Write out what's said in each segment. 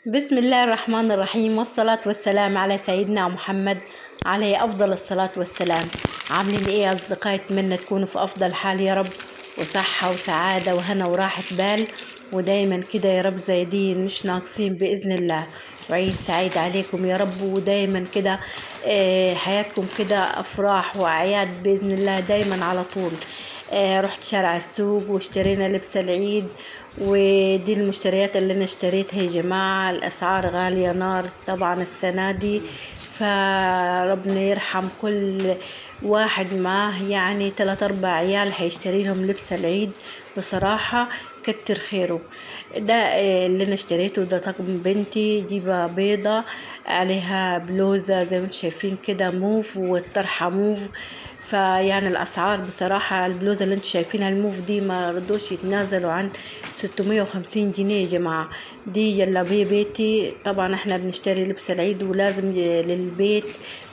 بسم الله الرحمن الرحيم، والصلاة والسلام على سيدنا محمد عليه أفضل الصلاة والسلام. عاملين إيه يا أصدقائي؟ أتمنى تكونوا في أفضل حال يا رب، وصحة وسعادة وهنا وراحة بال، ودايما كده يا رب زايدين مش ناقصين بإذن الله. وعيد سعيد عليكم يا رب، ودايما كده حياتكم كده أفراح وأعياد بإذن الله دايما على طول. رحت شارع السوق واشترينا لبس العيد، ودي المشتريات اللي انا اشتريتها يا جماعة. الاسعار غالية نار طبعا السنة دي، فربنا يرحم كل واحد معاه يعني 3 4 عيال هيشتري لهم لبس العيد. بصراحة كتر خيره. ده اللي انا اشتريته، ده طقم بنتي جيبة بيضة عليها بلوزة زي ما انتم شايفين كده موف، والطرحة موف. فيعني الاسعار بصراحة البلوزة اللي انتم شايفينها الموف دي ما رضوش يتنازلوا عن 650 جنيه يا جماعة. دي جلابية بيتي، طبعا احنا بنشتري لبس العيد ولازم للبيت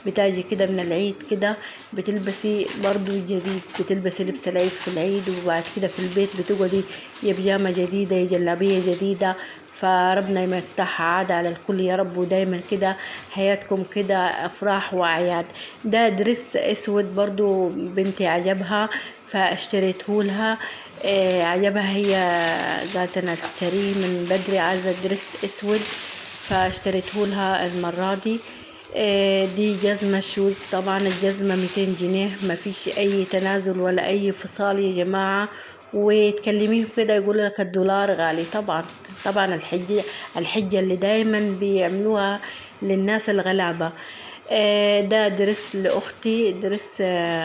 بتاجي كده من العيد كده بتلبسي برضو جديد، بتلبسي لبس العيد في العيد، وبعد كده في البيت بتقعدي يا بيجامة جديدة يا جلابية جديدة. فربنا يمتعها عادة على الكل يا رب، ودايما كده حياتكم كده افراح واعياد. ده درس اسود برضو بنتي عجبها فاشتريته لها. عجبها هي ذات، انا اشتريه من بدري، عايزة درس اسود فاشتريته لها المرة دي. دي جزمة شوز، طبعا الجزمة 200 جنيه، ما فيش اي تنازل ولا اي فصال يا جماعة. وتكلميه كده يقول لك الدولار غالي. طبعا طبعا الحجة اللي دايما بيعملوها للناس الغلابة. ده درس لأختي، درس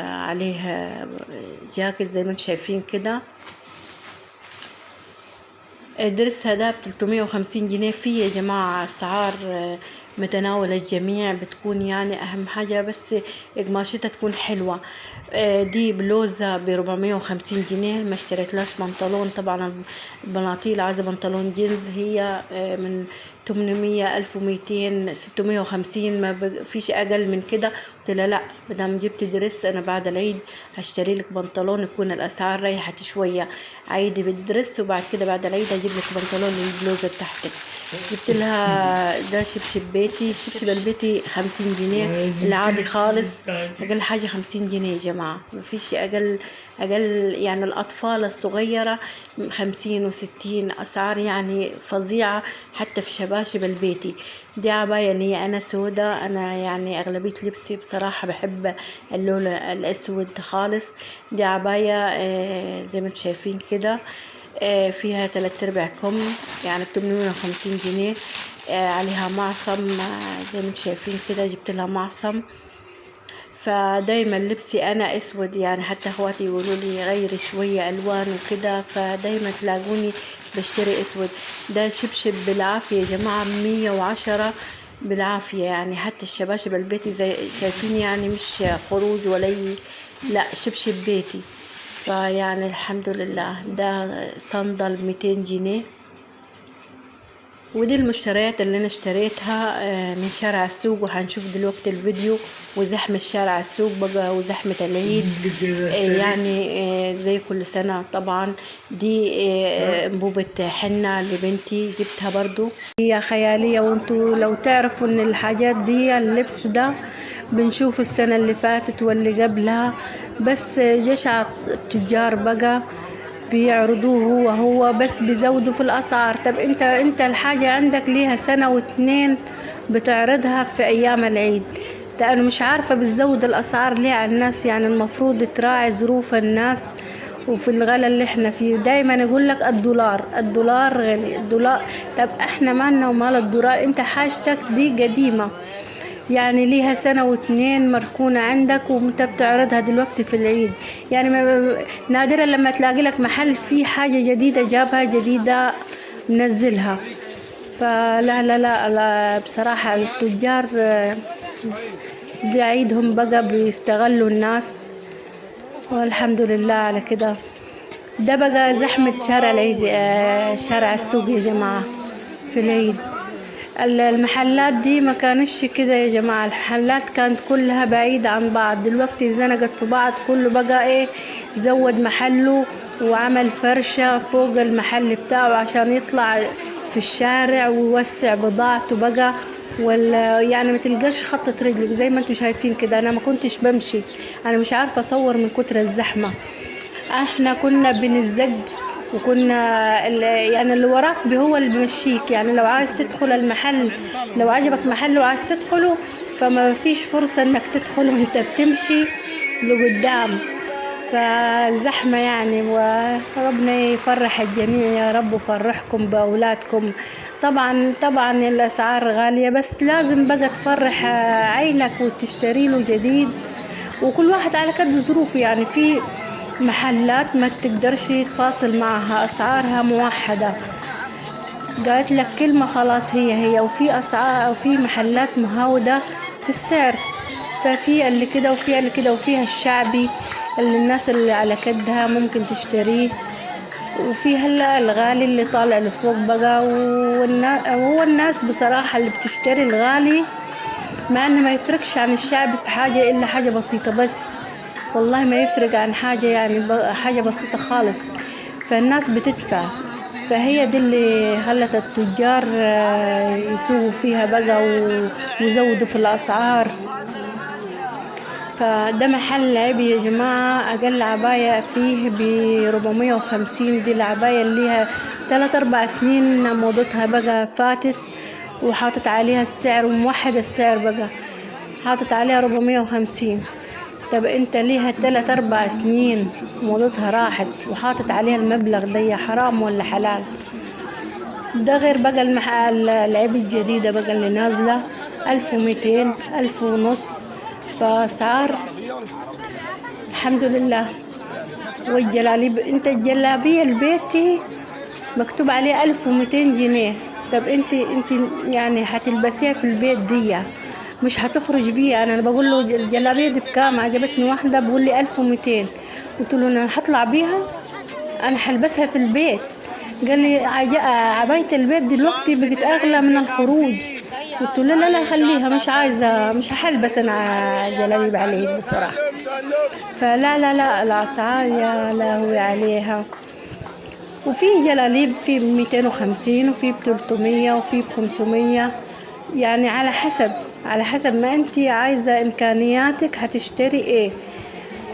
عليه جاكيت زي ما انتم شايفين كده. درسها ده ب350 جنيه. فيه يا جماعة أسعار متناول الجميع بتكون، يعني أهم حاجة بس قماشتها تكون حلوة. دي بلوزة ب450 جنيه، ما اشتريتلاش بنطلون. طبعا البناطيل عايزة بنطلون جينز، هي من 800 1200 650، ما فيش أقل من كده. قلت لها لا، مدام جبت درس أنا بعد العيد هشتري لك بنطلون يكون الأسعار ريحت شوية، عيدي بالدرس وبعد كده بعد العيد اجيب لك بنطلون للبلوزه بتاعتك. جبت لها ده شبشب بيتي، الشبشب البيتي 50 جنيه العادي خالص، اقل حاجه 50 جنيه يا جماعه، مفيش اقل يعني الاطفال الصغيره 50 و60، اسعار يعني فظيعه حتى في شباشب البيتي. دي عباية لي انا سودة، انا يعني اغلبية لبسي بصراحة بحب اللون الاسود خالص. دي عباية زي ما انتم شايفين كده، فيها 3/4 كم، يعني ب850 جنيه. عليها معصم زي ما انتم شايفين كده، جبت لها معصم. فدايما لبسي انا اسود، يعني حتى اخواتي يقولوا لي غيري شوية الوان وكده، فدايما تلاقوني بشتري اسود. ده شبشب بالعافية يا جماعة، 110 بالعافية، يعني حتى الشباشب البيتي زي شايفين، يعني مش خروج ولا لا شبشب بيتي. فيعني الحمد لله. ده صندل 200 جنيه. ودي المشتريات اللي انا اشتريتها من شارع السوق، وهنشوف دلوقتي الفيديو وزحمة شارع السوق بقى وزحمة العيد. يعني زي كل سنة طبعا. دي انبوبة حنة لبنتي جبتها برضو، هي خيالية. وانتوا لو تعرفوا ان الحاجات دي اللبس ده بنشوف السنة اللي فاتت واللي قبلها، بس جشع التجار بقى بيعرضوه هو بس بيزودوا في الأسعار. طب انت الحاجة عندك ليها سنة و2 بتعرضها في أيام العيد، ده أنا مش عارفة بتزود الأسعار ليه على الناس. يعني المفروض تراعي ظروف الناس وفي الغلا اللي احنا فيه. دايما يقول لك الدولار غالي الدولار. طب احنا مالنا ومال الدولار؟ انت حاجتك دي قديمة، يعني ليها سنة و2 مركونة عندك وانت بتعرضها دلوقتي في العيد. يعني نادرا لما تلاقي لك محل فيه حاجة جديدة جابها جديدة منزلها. فلا لا لا, لا بصراحة التجار دي عيدهم بقى بيستغلوا الناس، والحمد لله على كده. ده بقى زحمة شارع العيد، شارع السوق يا جماعة في العيد. المحلات دي ما كانش كده يا جماعة، المحلات كانت كلها بعيدة عن بعض، دلوقتي زنقت في بعض، كله بقى ايه زود محله وعمل فرشة فوق المحل بتاعه عشان يطلع في الشارع ويوسع بضاعته بقى، ولا يعني ما تلقاش خطة رجلك زي ما انتوا شايفين كده. انا ما كنتش بمشي، انا مش عارفة اصور من كتر الزحمة. احنا كنا بنزج، وكنا يعني اللي وراك هو اللي بيمشيك. يعني لو عايز تدخل المحل، لو عجبك محل وعايز تدخله، فما فيش فرصة انك تدخل وانت بتمشي لقدام. فالزحمة يعني، وربنا يفرح الجميع يا رب، وفرحكم بأولادكم. طبعا الأسعار غالية، بس لازم بقى تفرح عينك وتشتري له جديد، وكل واحد على قد ظروفه. يعني في محلات ما تقدرش تفاصل معها، أسعارها موحدة، قالت لك كلمة خلاص هي. وفي أسعار، وفي محلات مهاودة في السعر، ففي اللي كده وفي اللي كده، وفيها الشعبي اللي الناس اللي على كدها ممكن تشتريه، وفي هلا الغالي اللي طالع لفوق بقى. وهو الناس بصراحة اللي بتشتري الغالي، مع انه ما يفرقش عن الشعبي في حاجة الا حاجة بسيطة بس، والله ما يفرق عن حاجة، يعني حاجة بسيطة خالص، فالناس بتدفع. فهي دي اللي خلت التجار يسوقوا فيها بقى ويزودوا في الأسعار. فده محل عيبي يا جماعة، أقل عباية فيه ب450. دي العباية اللي ليها 3-4 سنين موضتها بقى فاتت، وحاطط عليها السعر وموحد السعر بقى، حاطط عليها 450. طب انت ليها 3-4 سنين موضتها راحت وحاطط عليها المبلغ ده، حرام ولا حلال؟ ده غير بقى المحل العيب الجديدة بقى اللي نازلة 1200 1500. فأسعار الحمد لله. والجلاليب، انت الجلابية البيتي مكتوب عليه 1200 جنيه. طب انت يعني هتلبسيها في البيت دي، مش هتخرج بيها. انا بقول له الجلابية دي بكام؟ عجبتني واحدة بقول لي 1200. قلت له انا هطلع بيها، انا هلبسها في البيت. قال لي عباية البيت دلوقتي بقت اغلى من الخروج. قلت له لا خليها، مش عايزة، مش هلبس انا جلابيب على العيد بصراحة. فلا الاسعار يا لهوي عليها. وفي جلاليب في 250 وفي ب300 وفي ب500، يعني على حسب ما انت عايزة امكانياتك هتشتري ايه.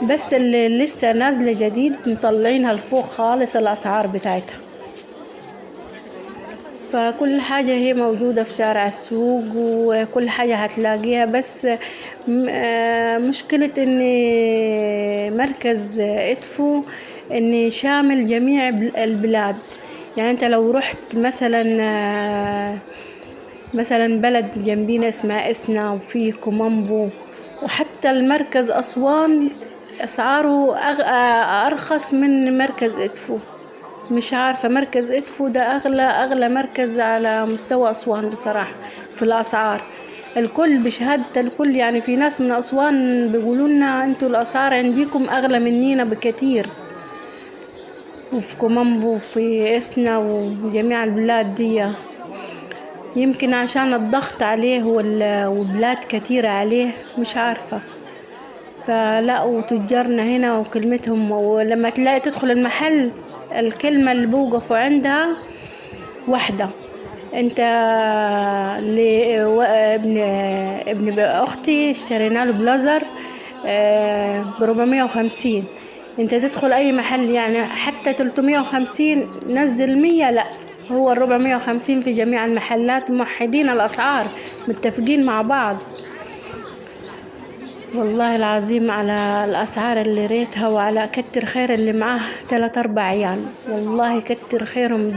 بس اللي لسه نازلة جديد مطلعينها لفوق خالص الاسعار بتاعتها. فكل حاجة هي موجودة في شارع السوق، وكل حاجة هتلاقيها. بس مشكلة ان مركز ادفو ان شامل جميع البلاد. يعني انت لو رحت مثلا بلد جنبينا اسمها اسنا، وفي كومامبو، وحتى المركز أسوان أسعاره أرخص من مركز إدفو. مش عارفة، مركز إدفو ده أغلى مركز على مستوى أسوان بصراحة في الأسعار. الكل بشهادة الكل، يعني في ناس من أسوان بيقولوا لنا انتوا الأسعار عندكم أغلى منينا بكتير. وفي كومامبو وفي إسنا وجميع البلاد دي، يمكن عشان الضغط عليه وبلاد كتيرة عليه، مش عارفة. فلا، وتجارنا هنا وكلمتهم، ولما تلاقي تدخل المحل الكلمة اللي بوقفوا عندها واحدة. انت ابن اختي اشترينا له بلازر ب450. انت تدخل اي محل يعني حتى 350 نزل 100، لا هو 450 في جميع المحلات، موحدين الاسعار، متفقين مع بعض. والله العظيم على الأسعار اللي ريتها، وعلى كتر خير اللي معاه 3-4 عيال، والله كتر خيرهم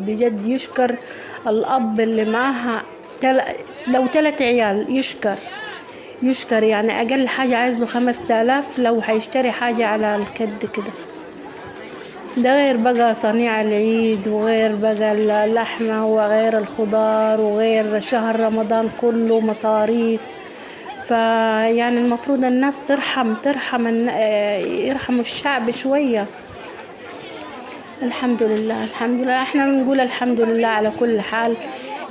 بجد يشكر الأب اللي معاها لو 3 عيال يشكر. يعني أقل حاجة عايز له 5000 لو هيشتري حاجة على الكد كده. ده غير بقى صنيع العيد، وغير بقى اللحمة، وغير الخضار، وغير شهر رمضان كله مصاريف. فيعني المفروض الناس يرحموا الشعب شوية. الحمد لله احنا بنقول الحمد لله على كل حال.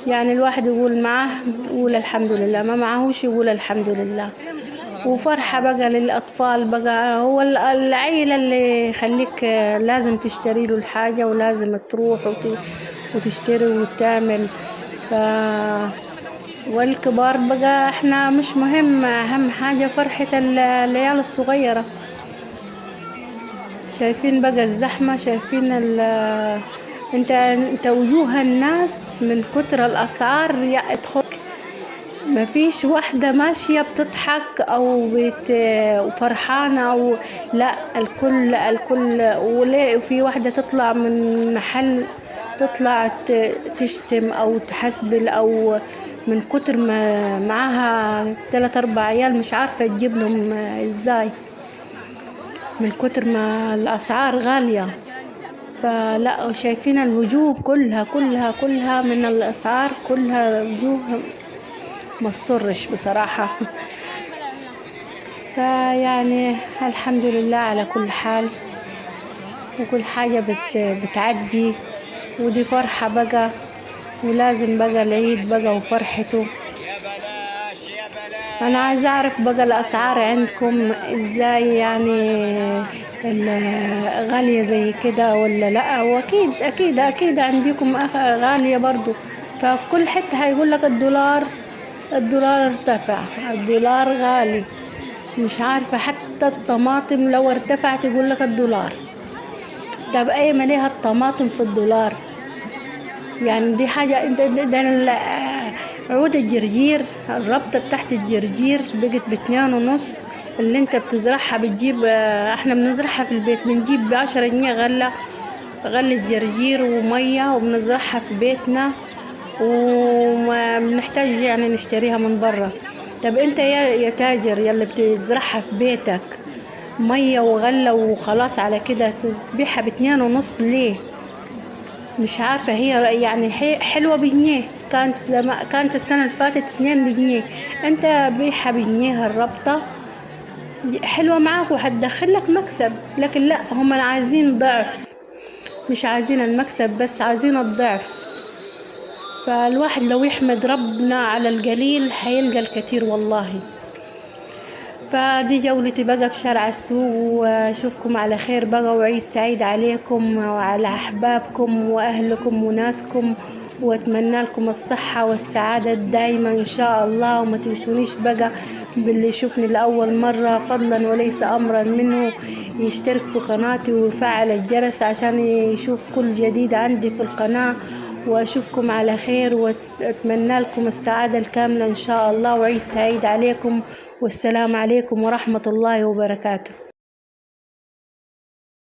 يعني الواحد يقول معاه يقول الحمد لله، ما معهوش يقول الحمد لله. وفرحة بقى للأطفال بقى، هو العيلة اللي يخليك لازم تشتري له الحاجة، ولازم تروح وتشتري وتعمل. والكبار بقى احنا مش مهم، اهم حاجة فرحة العيال الصغيرة. شايفين بقى الزحمة، شايفين انت وجوه الناس من كتر الاسعار ادخل، ما فيش واحدة ماشية بتضحك او وفرحانة او لا، الكل وفي واحدة تطلع من محل تطلع تشتم او تحسبل، او من كتر ما معاها 3-4 عيال مش عارفة تجيب لهم ازاي، من كتر ما الاسعار غالية. فلا شايفين الوجوه كلها من الاسعار، كلها وجوه ما تصرش بصراحة. فيعني الحمد لله على كل حال، وكل حاجة بتعدي، ودي فرحة بقى، ولازم بقى العيد بقى وفرحته. انا عايزة اعرف بقى الاسعار عندكم ازاي، يعني غالية زي كده ولا لا؟ واكيد اكيد عندكم غالية برضو. ففي كل حتة هيقول لك الدولار ارتفع، الدولار غالي، مش عارفة حتى الطماطم لو ارتفعت يقول لك الدولار. طب اي ما ليها الطماطم في الدولار؟ يعني دي حاجة. ده عود الجرجير، الربطة تحت الجرجير بقت ب2.5. اللي انت بتزرعها بتجيب، احنا بنزرعها في البيت بنجيب ب10 جنيه غلة جرجير ومية، وبنزرعها في بيتنا وما بنحتاج يعني نشتريها من برا. طب انت يا تاجر يلي بتزرعها في بيتك مية وغلة وخلاص على كده تبيعها ب2.5 ليه؟ مش عارفة. هي يعني حلوة ب1 جنيه، كانت السنة اللي فاتت 2 بجنيه، انت بيعها ب1 جنيه. الربطة حلوة معاك وهتدخلك مكسب، لكن لا، هم عايزين ضعف، مش عايزين المكسب بس عايزين الضعف. فالواحد لو يحمد ربنا على القليل هيلقى الكثير والله. فدي جولتي بقى في شارع السوق، واشوفكم على خير بقى، وعيد سعيد عليكم وعلى احبابكم واهلكم وناسكم، واتمنى لكم الصحة والسعادة دايما ان شاء الله. وما تنسونيش بقى باللي يشوفني لأول مرة فضلا وليس امرا منه يشترك في قناتي ويفعل الجرس عشان يشوف كل جديد عندي في القناة. واشوفكم على خير، واتمنى لكم السعادة الكاملة ان شاء الله، وعيد سعيد عليكم، والسلام عليكم ورحمة الله وبركاته.